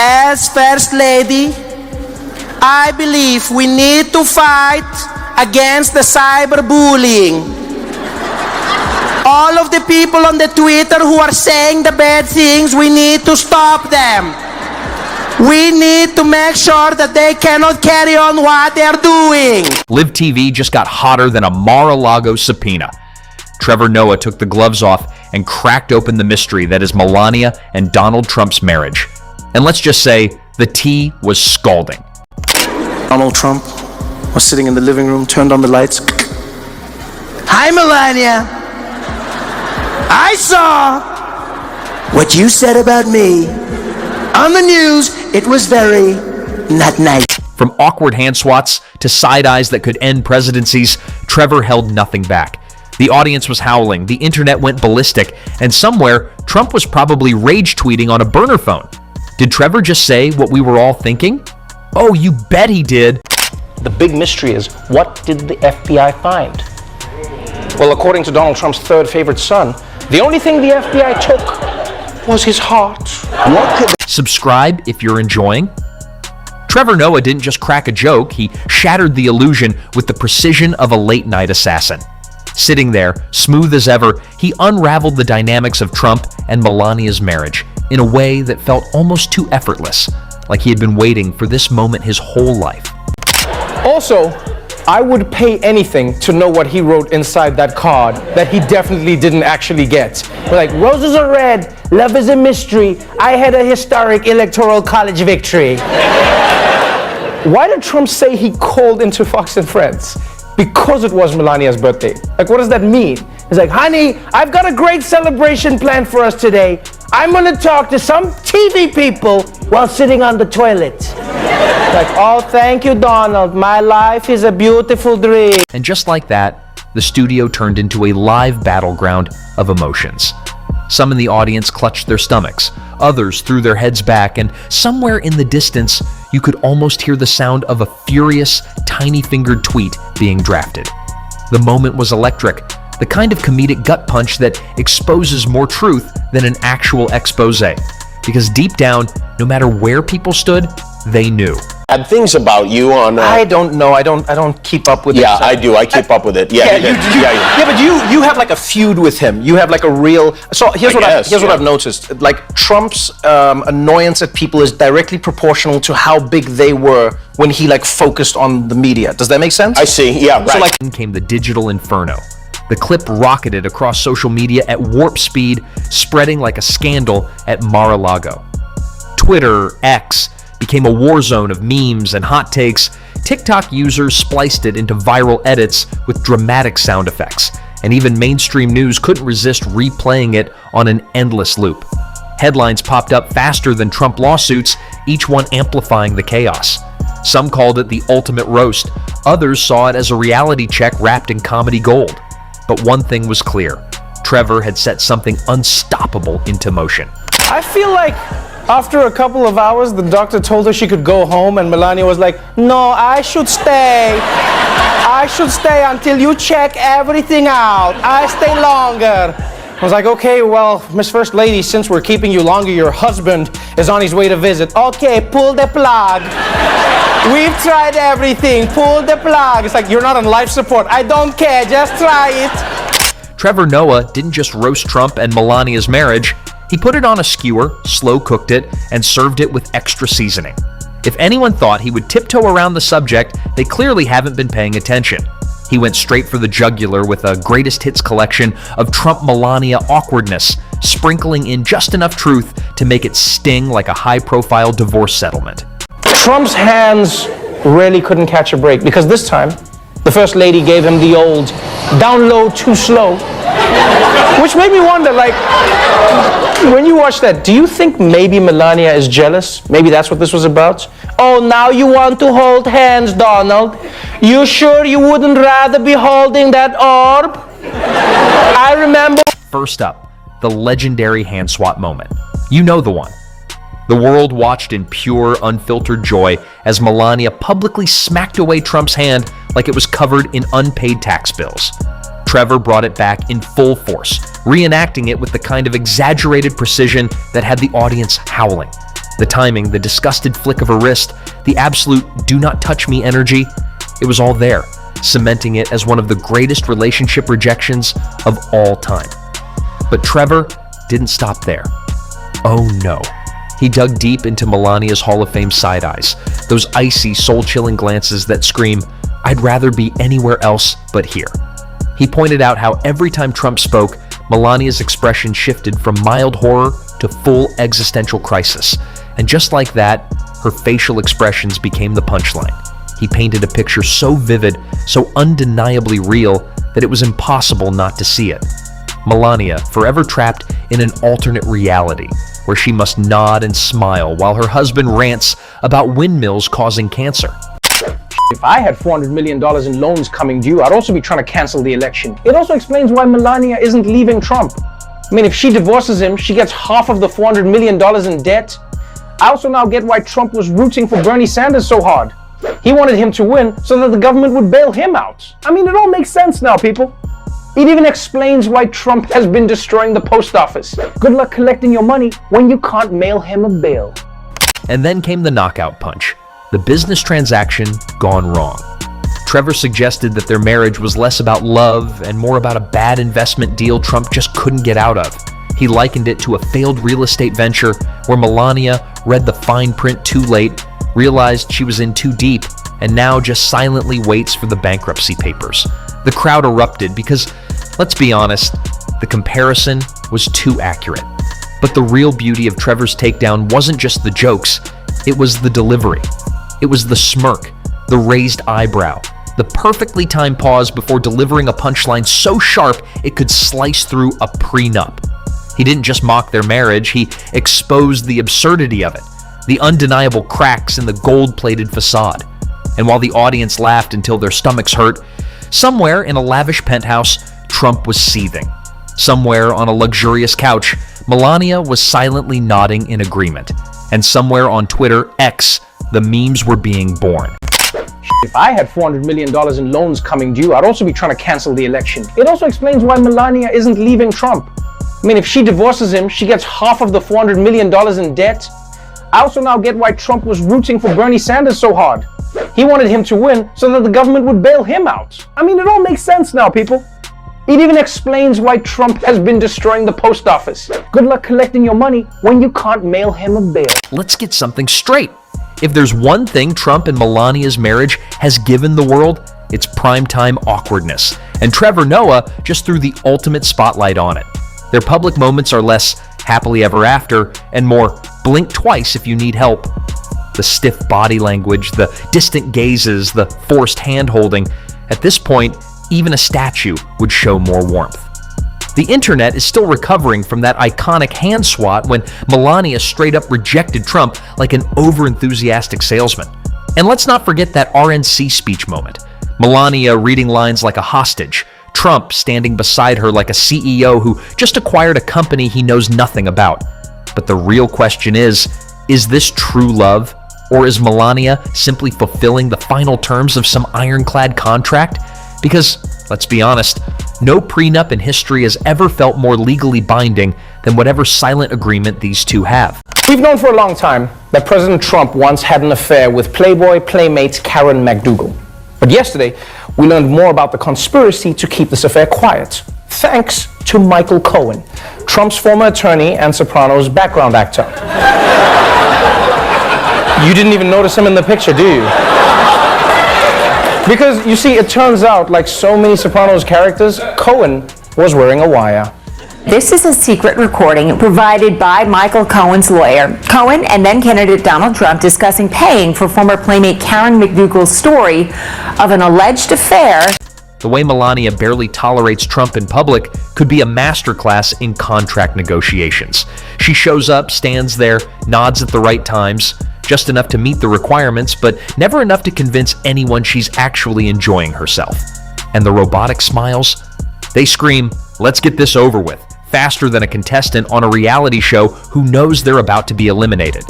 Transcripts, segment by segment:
As First Lady, I believe we need to fight against the cyberbullying. All of the people on the Twitter who are saying the bad things, we need to stop them. We need to make sure that they cannot carry on what they're doing. Live TV just got hotter than a Mar-a-Lago subpoena. Trevor Noah took the gloves off and cracked open the mystery that is Melania and Donald Trump's marriage. And let's just say the tea was scalding. Donald Trump was sitting in the living room, turned on the lights. Hi, Melania. I saw what you said about me on the news. It was very not nice. From awkward hand swats to side eyes that could end presidencies, Trevor held nothing back. The audience was howling, the internet went ballistic, and somewhere, Trump was probably rage tweeting on a burner phone. Did Trevor just say what we were all thinking? Oh, you bet he did. The big mystery is, what did the FBI find? Well, according to Donald Trump's third favorite son, the only thing the FBI took was his heart. Subscribe if you're enjoying. Trevor Noah didn't just crack a joke, he shattered the illusion with the precision of a late-night assassin. Sitting there, smooth as ever, he unraveled the dynamics of Trump and Melania's marriage in a way that felt almost too effortless, like he had been waiting for this moment his whole life. Also, I would pay anything to know what he wrote inside that card that he definitely didn't actually get. Like, roses are red, love is a mystery, I had a historic electoral college victory. Why did Trump say he called into Fox and Friends? Because it was Melania's birthday. Like, what does that mean? He's like, honey, I've got a great celebration planned for us today. I'm gonna talk to some TV people while sitting on the toilet. Like, oh, thank you, Donald. My life is a beautiful dream. And just like that, the studio turned into a live battleground of emotions. Some in the audience clutched their stomachs, others threw their heads back, and somewhere in the distance, you could almost hear the sound of a furious, tiny-fingered tweet being drafted. The moment was electric, the kind of comedic gut punch that exposes more truth than an actual expose. Because deep down, no matter where people stood, they knew. Had things about you on. I don't know. I don't keep up with it. Yeah, I do. I keep up with it. Yeah, yeah, but you have like a feud with him. You have like a real. So here's what I've noticed. Like, Trump's annoyance at people is directly proportional to how big they were when he like focused on the media. Does that make sense? I see. Yeah, right. So like, came the digital inferno. The clip rocketed across social media at warp speed, spreading like a scandal at Mar-a-Lago. Twitter, X, became a war zone of memes and hot takes. TikTok users spliced it into viral edits with dramatic sound effects, and even mainstream news couldn't resist replaying it on an endless loop. Headlines popped up faster than Trump lawsuits, each one amplifying the chaos. Some called it the ultimate roast, others saw it as a reality check wrapped in comedy gold. But one thing was clear, Trevor had set something unstoppable into motion. I feel like after a couple of hours, the doctor told her she could go home, and Melania was like, no, I should stay. I should stay until you check everything out. I stay longer. I was like, okay, well, Miss First Lady, since we're keeping you longer, your husband is on his way to visit. Okay, pull the plug. We've tried everything. Pull the plug. It's like, you're not on life support. I don't care. Just try it. Trevor Noah didn't just roast Trump and Melania's marriage. He put it on a skewer, slow-cooked it, and served it with extra seasoning. If anyone thought he would tiptoe around the subject, they clearly haven't been paying attention. He went straight for the jugular with a greatest hits collection of Trump-Melania awkwardness, sprinkling in just enough truth to make it sting like a high-profile divorce settlement. Trump's hands really couldn't catch a break, because this time, the First Lady gave him the old down low, too slow, which made me wonder, like, when you watch that, do you think maybe Melania is jealous? Maybe that's what this was about? Oh, now you want to hold hands, Donald? You sure you wouldn't rather be holding that orb? I remember. First up, the legendary hand swap moment. You know the one. The world watched in pure, unfiltered joy as Melania publicly smacked away Trump's hand like it was covered in unpaid tax bills. Trevor brought it back in full force, reenacting it with the kind of exaggerated precision that had the audience howling. The timing, the disgusted flick of her wrist, the absolute do not touch me energy, it was all there, cementing it as one of the greatest relationship rejections of all time. But Trevor didn't stop there. Oh no. He dug deep into Melania's Hall of Fame side eyes, those icy, soul-chilling glances that scream, "I'd rather be anywhere else but here." He pointed out how every time Trump spoke, Melania's expression shifted from mild horror to full existential crisis. And just like that, her facial expressions became the punchline. He painted a picture so vivid, so undeniably real, that it was impossible not to see it. Melania, forever trapped in an alternate reality, where she must nod and smile while her husband rants about windmills causing cancer. If I had $400 million in loans coming due, I'd also be trying to cancel the election. It also explains why Melania isn't leaving Trump. I mean, if she divorces him, she gets half of the $400 million in debt. I also now get why Trump was rooting for Bernie Sanders so hard. He wanted him to win so that the government would bail him out. I mean, it all makes sense now, people. It even explains why Trump has been destroying the post office. Good luck collecting your money when you can't mail him a bill. And then came the knockout punch, the business transaction gone wrong. Trevor suggested that their marriage was less about love and more about a bad investment deal Trump just couldn't get out of. He likened it to a failed real estate venture where Melania read the fine print too late, realized she was in too deep, and now just silently waits for the bankruptcy papers. The crowd erupted because, let's be honest, the comparison was too accurate. But the real beauty of Trevor's takedown wasn't just the jokes, it was the delivery. It was the smirk, the raised eyebrow, the perfectly timed pause before delivering a punchline so sharp it could slice through a prenup. He didn't just mock their marriage, he exposed the absurdity of it, the undeniable cracks in the gold-plated facade. And while the audience laughed until their stomachs hurt, somewhere in a lavish penthouse, Trump was seething. Somewhere on a luxurious couch, Melania was silently nodding in agreement. And somewhere on Twitter, X, the memes were being born. If I had $400 million in loans coming due, I'd also be trying to cancel the election. It also explains why Melania isn't leaving Trump. I mean, if she divorces him, she gets half of the $400 million in debt. I also now get why Trump was rooting for Bernie Sanders so hard. He wanted him to win so that the government would bail him out. I mean, it all makes sense now, people. It even explains why Trump has been destroying the post office. Good luck collecting your money when you can't mail him a bill. Let's get something straight. If there's one thing Trump and Melania's marriage has given the world, it's primetime awkwardness. And Trevor Noah just threw the ultimate spotlight on it. Their public moments are less happily ever after and more blink twice if you need help. The stiff body language, the distant gazes, the forced hand-holding. At this point, even a statue would show more warmth. The internet is still recovering from that iconic hand swat when Melania straight up rejected Trump like an over-enthusiastic salesman. And let's not forget that RNC speech moment. Melania reading lines like a hostage, Trump standing beside her like a CEO who just acquired a company he knows nothing about. But the real question is this true love? Or is Melania simply fulfilling the final terms of some ironclad contract? Because, let's be honest, no prenup in history has ever felt more legally binding than whatever silent agreement these two have. We've known for a long time that President Trump once had an affair with Playboy playmate Karen McDougal. But yesterday, we learned more about the conspiracy to keep this affair quiet, thanks to Michael Cohen, Trump's former attorney and Sopranos background actor. You didn't even notice him in the picture, do you? Because, you see, it turns out, like so many Sopranos characters, Cohen was wearing a wire. This is a secret recording provided by Michael Cohen's lawyer. Cohen and then candidate Donald Trump discussing paying for former playmate Karen McDougal's story of an alleged affair. The way Melania barely tolerates Trump in public could be a masterclass in contract negotiations. She shows up, stands there, nods at the right times, just enough to meet the requirements, but never enough to convince anyone she's actually enjoying herself. And the robotic smiles? They scream, "Let's get this over with," faster than a contestant on a reality show who knows they're about to be eliminated.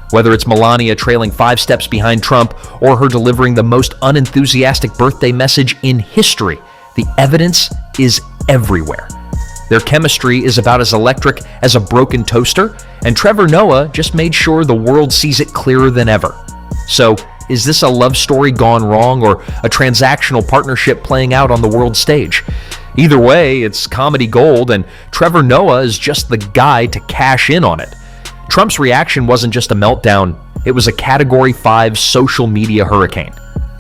Whether it's Melania trailing 5 steps behind Trump or her delivering the most unenthusiastic birthday message in history, the evidence is everywhere. Their chemistry is about as electric as a broken toaster, and Trevor Noah just made sure the world sees it clearer than ever. So, is this a love story gone wrong or a transactional partnership playing out on the world stage? Either way, it's comedy gold, and Trevor Noah is just the guy to cash in on it. Trump's reaction wasn't just a meltdown, it was a Category 5 social media hurricane.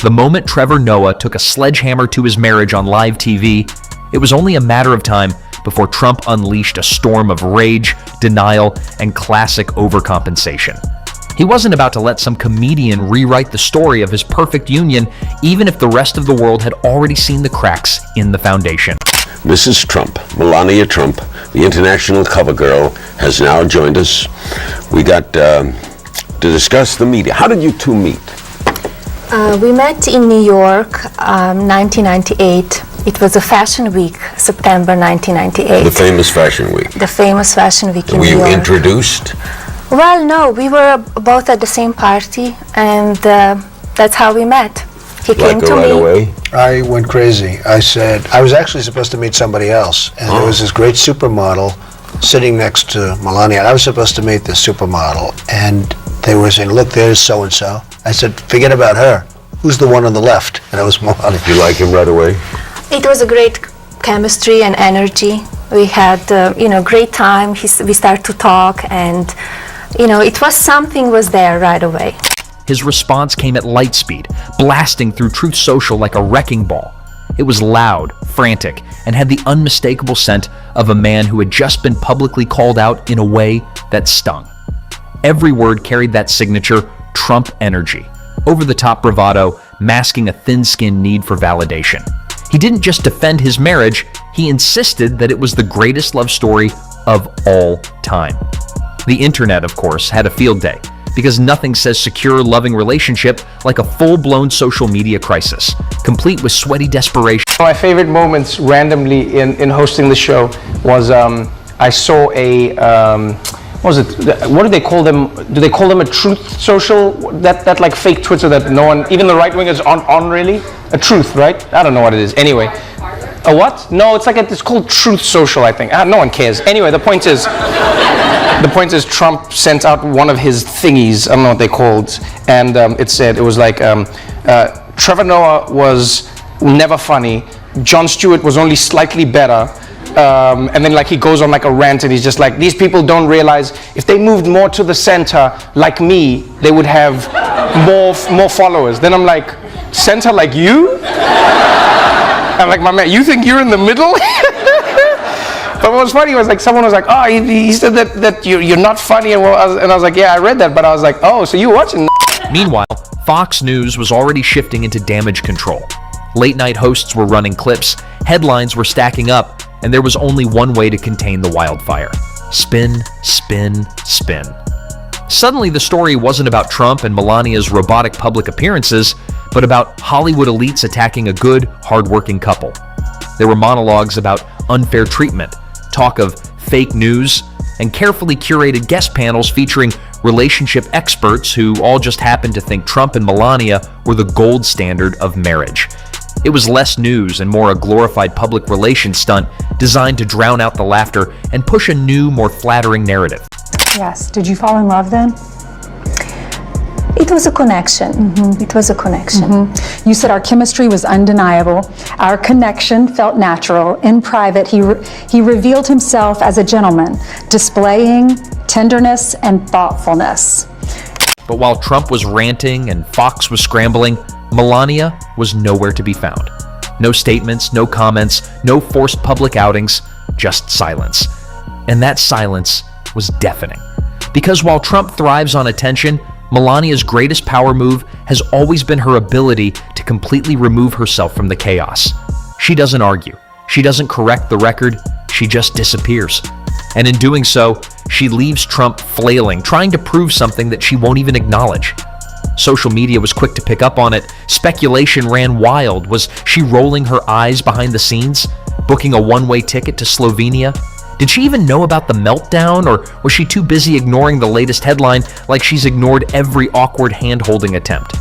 The moment Trevor Noah took a sledgehammer to his marriage on live TV, it was only a matter of time before Trump unleashed a storm of rage, denial, and classic overcompensation. He wasn't about to let some comedian rewrite the story of his perfect union, even if the rest of the world had already seen the cracks in the foundation. Mrs. Trump, Melania Trump, the international cover girl, has now joined us. We got to discuss the media. How did you two meet? We met in New York, 1998. It was a fashion week, September 1998. The famous fashion week. The famous fashion week in Were New you York. introduced? Well, no, we were both at the same party, and that's how we met. He came Like to right me. away? I went crazy. I said, I was actually supposed to meet somebody else, and there was this great supermodel sitting next to Melania. I was supposed to meet this supermodel, and they were saying, look, there's so-and-so. I said, forget about her. Who's the one on the left? And it was Melania. You like him right away? It was a great chemistry and energy. We had, great time. We started to talk, and, it was something was there right away. His response came at light speed, blasting through Truth Social like a wrecking ball. It was loud, frantic, and had the unmistakable scent of a man who had just been publicly called out in a way that stung. Every word carried that signature, Trump energy, over-the-top bravado, masking a thin-skinned need for validation. He didn't just defend his marriage, he insisted that it was the greatest love story of all time. The internet, of course, had a field day, because nothing says secure, loving relationship like a full-blown social media crisis, complete with sweaty desperation. My favorite moments randomly in hosting the show was I saw what do they call them? Do they call them a truth social? That like fake Twitter that no one, even the right-wingers aren't on really? A truth, right? I don't know what it is. Anyway. A what? No, it's called Truth Social, I think. No one cares. Anyway, the point is Trump sent out one of his thingies, I don't know what they called, and it was like, Trevor Noah was never funny, Jon Stewart was only slightly better, and then like he goes on like a rant and he's just like, these people don't realize if they moved more to the center like me, they would have more followers. Then I'm like, center like you? I'm like, my man, you think you're in the middle? But what was funny was like someone was like, oh, he said that you're not funny, and I was like, yeah, I read that, but I was like, oh, so you watching? Meanwhile, Fox News was already shifting into damage control. Late-night hosts were running clips, headlines were stacking up, and there was only one way to contain the wildfire: spin, spin, spin. Suddenly, the story wasn't about Trump and Melania's robotic public appearances, but about Hollywood elites attacking a good, hard-working couple. There were monologues about unfair treatment, talk of fake news, and carefully curated guest panels featuring relationship experts who all just happened to think Trump and Melania were the gold standard of marriage. It was less news and more a glorified public relations stunt designed to drown out the laughter and push a new, more flattering narrative. Yes. Did you fall in love then? It was a connection. It was a connection. You said our chemistry was undeniable. Our connection felt natural. In private, he revealed himself as a gentleman, displaying tenderness and thoughtfulness. But while Trump was ranting and Fox was scrambling, Melania was nowhere to be found. No statements, no comments, no forced public outings, just silence. And that silence was deafening. Because while Trump thrives on attention, Melania's greatest power move has always been her ability to completely remove herself from the chaos. She doesn't argue. She doesn't correct the record. She just disappears. And in doing so, she leaves Trump flailing, trying to prove something that she won't even acknowledge. Social media was quick to pick up on it. Speculation ran wild. Was she rolling her eyes behind the scenes, booking a one-way ticket to Slovenia? Did she even know about the meltdown, or was she too busy ignoring the latest headline like she's ignored every awkward hand-holding attempt?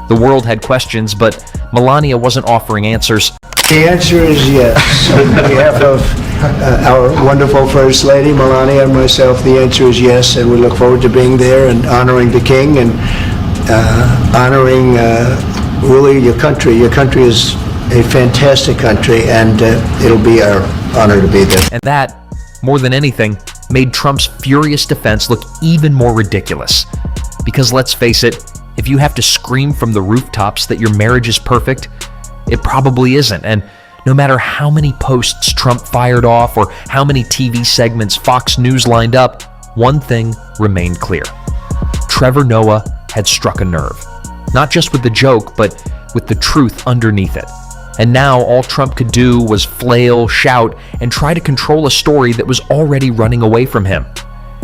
The world had questions, but Melania wasn't offering answers. The answer is yes. On behalf of our wonderful First Lady, Melania, and myself, the answer is yes, and we look forward to being there and honoring the King and honoring really your country. Your country is a fantastic country, and it'll be our honor to be there. And that, more than anything, made Trump's furious defense look even more ridiculous. Because let's face it, if you have to scream from the rooftops that your marriage is perfect, it probably isn't. And no matter how many posts Trump fired off or how many TV segments Fox News lined up, one thing remained clear. Trevor Noah had struck a nerve. Not just with the joke, but with the truth underneath it. And now all Trump could do was flail, shout, and try to control a story that was already running away from him.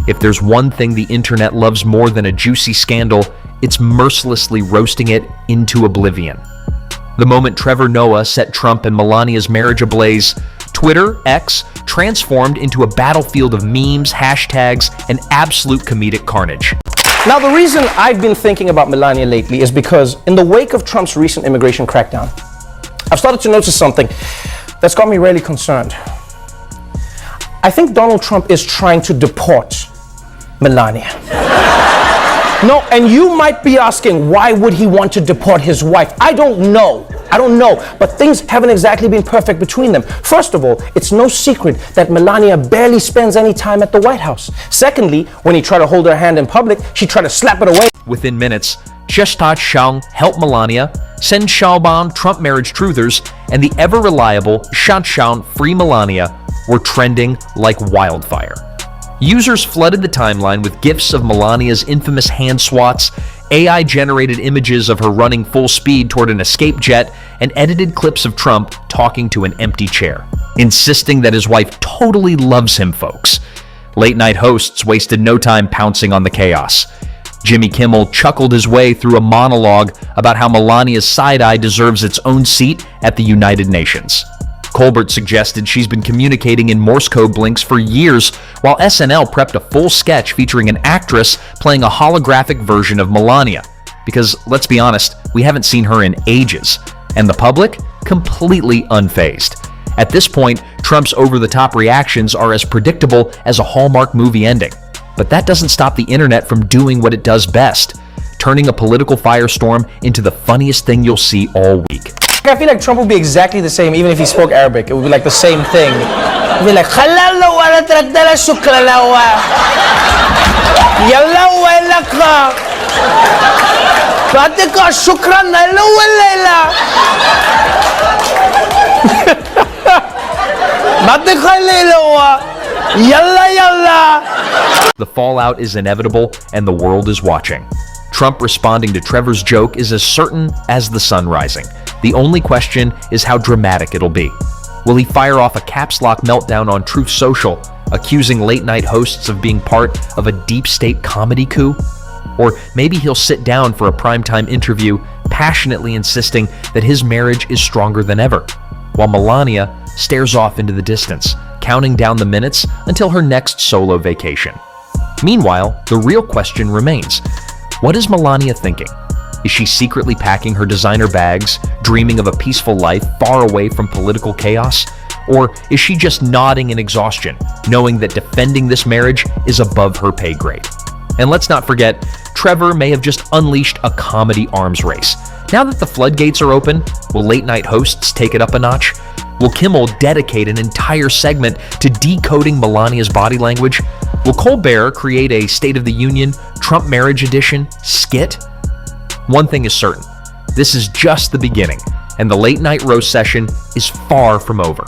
If there's one thing the internet loves more than a juicy scandal, it's mercilessly roasting it into oblivion. The moment Trevor Noah set Trump and Melania's marriage ablaze, Twitter, X, transformed into a battlefield of memes, hashtags, and absolute comedic carnage. Now, the reason I've been thinking about Melania lately is because in the wake of Trump's recent immigration crackdown, I've started to notice something that's got me really concerned. I think Donald Trump is trying to deport Melania. No, and you might be asking, why would he want to deport his wife? I don't know, but things haven't exactly been perfect between them. First of all, it's no secret that Melania barely spends any time at the White House. Secondly, when he tried to hold her hand in public, she tried to slap it away. Within minutes, ShitSand helped Melania, Sen Xiaoban Trump marriage truthers, and the ever-reliable ShitSand Free Melania were trending like wildfire. Users flooded the timeline with GIFs of Melania's infamous hand swats, AI-generated images of her running full speed toward an escape jet, and edited clips of Trump talking to an empty chair, insisting that his wife totally loves him, folks. Late-night hosts wasted no time pouncing on the chaos. Jimmy Kimmel chuckled his way through a monologue about how Melania's side-eye deserves its own seat at the United Nations. Colbert suggested she's been communicating in Morse code blinks for years, while SNL prepped a full sketch featuring an actress playing a holographic version of Melania. Because, let's be honest, we haven't seen her in ages. And the public? Completely unfazed. At this point, Trump's over-the-top reactions are as predictable as a Hallmark movie ending. But that doesn't stop the internet from doing what it does best, turning a political firestorm into the funniest thing you'll see all week. I feel like Trump would be exactly the same even if he spoke Arabic. It would be like the same thing. It would be like, The fallout is inevitable, and the world is watching. Trump responding to Trevor's joke is as certain as the sun rising. The only question is how dramatic it'll be. Will he fire off a caps lock meltdown on Truth Social, accusing late-night hosts of being part of a deep state comedy coup? Or maybe he'll sit down for a primetime interview, passionately insisting that his marriage is stronger than ever, while Melania stares off into the distance, counting down the minutes until her next solo vacation. Meanwhile, the real question remains. What is Melania thinking? Is she secretly packing her designer bags, dreaming of a peaceful life far away from political chaos? Or is she just nodding in exhaustion, knowing that defending this marriage is above her pay grade? And let's not forget, Trevor may have just unleashed a comedy arms race. Now that the floodgates are open, will late-night hosts take it up a notch? Will Kimmel dedicate an entire segment to decoding Melania's body language? Will Colbert create a State of the Union Trump Marriage Edition skit? One thing is certain, this is just the beginning, and the late-night roast session is far from over.